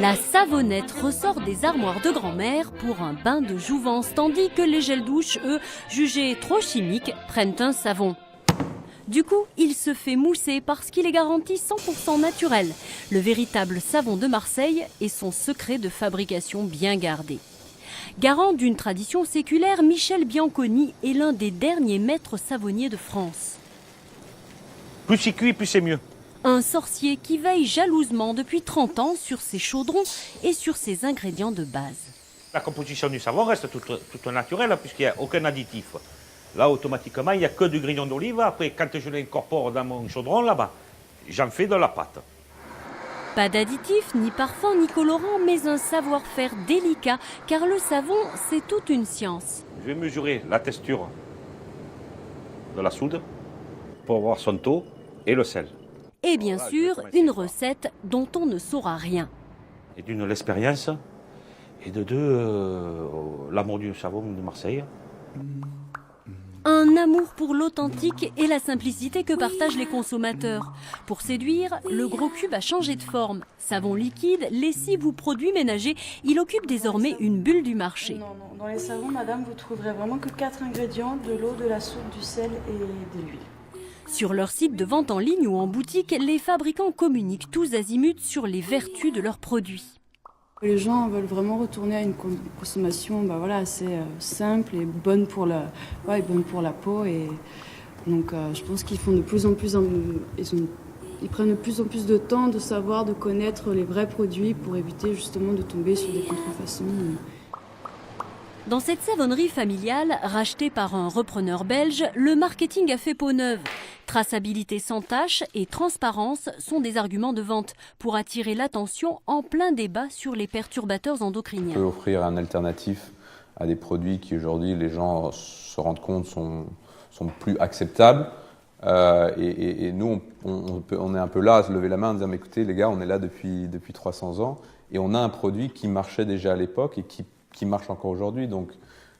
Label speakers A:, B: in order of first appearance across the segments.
A: La savonnette ressort des armoires de grand-mère pour un bain de jouvence, tandis que les gels douches, eux, jugés trop chimiques, prennent un savon. Du coup, il se fait mousser parce qu'il est garanti 100% naturel. Le véritable savon de Marseille et son secret de fabrication bien gardé. Garant d'une tradition séculaire, Michel Bianconi est l'un des derniers maîtres savonniers de France.
B: Plus c'est cuit, plus c'est mieux.
A: Un sorcier qui veille jalousement depuis 30 ans sur ses chaudrons et sur ses ingrédients de base.
B: La composition du savon reste toute naturelle puisqu'il n'y a aucun additif. Là, automatiquement, il n'y a que du grignon d'olive. Après, quand je l'incorpore dans mon chaudron, là-bas, j'en fais de la pâte.
A: Pas d'additifs, ni parfum, ni colorant, mais un savoir-faire délicat, car le savon, c'est toute une science.
B: Je vais mesurer la texture de la soude pour voir son taux et le sel.
A: Et bien sûr, une recette dont on ne saura rien.
B: Et d'une l'expérience, et de deux, l'amour du savon de Marseille.
A: Un amour pour l'authentique et la simplicité que partagent les consommateurs. Pour séduire, le gros cube a changé de forme. Savon liquide, lessive ou produit ménager, il occupe désormais une bulle du marché.
C: Non, dans les savons, madame, vous trouverez vraiment que 4 ingrédients, de l'eau, de la soude, du sel et de l'huile.
A: Sur leur site de vente en ligne ou en boutique, les fabricants communiquent tous azimuts sur les vertus de leurs produits.
C: Les gens veulent vraiment retourner à une consommation assez simple et bonne pour la peau. Et donc je pense qu'ils font de plus en plus, ils prennent de plus en plus de temps de savoir, de connaître les vrais produits pour éviter justement de tomber sur des contrefaçons.
A: Dans cette savonnerie familiale, rachetée par un repreneur belge, le marketing a fait peau neuve. Traçabilité sans tache et transparence sont des arguments de vente pour attirer l'attention en plein débat sur les perturbateurs endocriniens.
D: On peut offrir un alternatif à des produits qui aujourd'hui les gens se rendent compte sont plus acceptables. Et nous, on est un peu là à se lever la main en disant mais écoutez les gars, on est là depuis 300 ans et on a un produit qui marchait déjà à l'époque et qui marche encore aujourd'hui. Donc,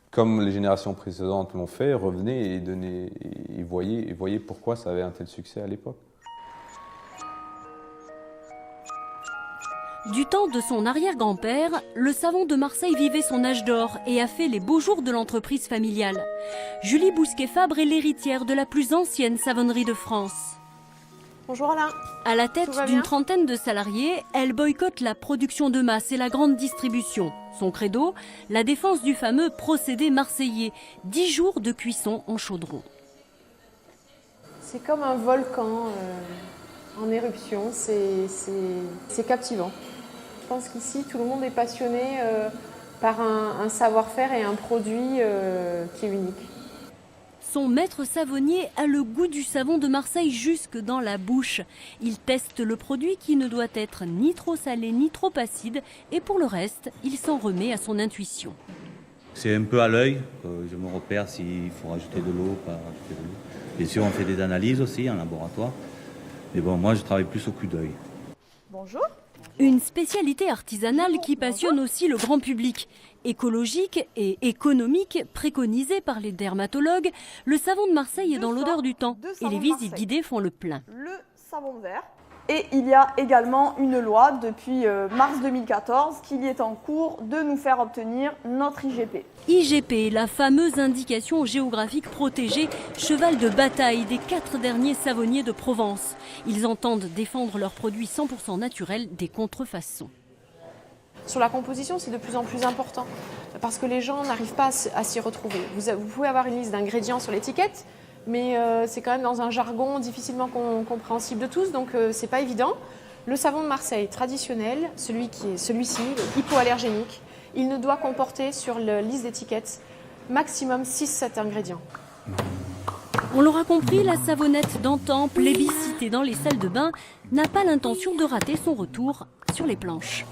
D: comme les générations précédentes l'ont fait, revenez et voyez pourquoi ça avait un tel succès à l'époque.
A: Du temps de son arrière-grand-père, le savon de Marseille vivait son âge d'or et a fait les beaux jours de l'entreprise familiale. Julie Bousquet-Fabre est l'héritière de la plus ancienne savonnerie de France.
E: Bonjour Alain.
A: À la tête d'une trentaine de salariés, elle boycotte la production de masse et la grande distribution. Son credo, la défense du fameux procédé marseillais, 10 jours de cuisson en chaudron.
E: C'est comme un volcan en éruption, c'est captivant. Je pense qu'ici, tout le monde est passionné par un savoir-faire et un produit qui est unique.
A: Son maître savonnier a le goût du savon de Marseille jusque dans la bouche. Il teste le produit qui ne doit être ni trop salé ni trop acide et pour le reste, il s'en remet à son intuition.
F: C'est un peu à l'œil, je me repère s'il faut rajouter de l'eau, pas rajouter de l'eau. Bien sûr, on fait des analyses aussi en laboratoire, mais bon, moi je travaille plus au coup d'œil.
E: Bonjour.
A: Une spécialité artisanale qui passionne aussi le grand public. Écologique et économique, préconisé par les dermatologues, le savon de Marseille est dans l'odeur du temps et les visites guidées font le plein.
G: Le savon vert. Et il y a également une loi depuis mars 2014 qui est en cours de nous faire obtenir notre IGP.
A: IGP, la fameuse indication géographique protégée, cheval de bataille des 4 derniers savonniers de Provence. Ils entendent défendre leurs produits 100% naturels des contrefaçons.
E: Sur la composition, c'est de plus en plus important parce que les gens n'arrivent pas à s'y retrouver. Vous pouvez avoir une liste d'ingrédients sur l'étiquette, mais c'est quand même dans un jargon difficilement compréhensible de tous, donc c'est pas évident. Le savon de Marseille traditionnel, celui-ci, hypoallergénique, il ne doit comporter sur la liste d'étiquette maximum 6-7 ingrédients.
A: On l'aura compris, la savonnette d'antan, plébiscitée dans les salles de bain, n'a pas l'intention de rater son retour sur les planches.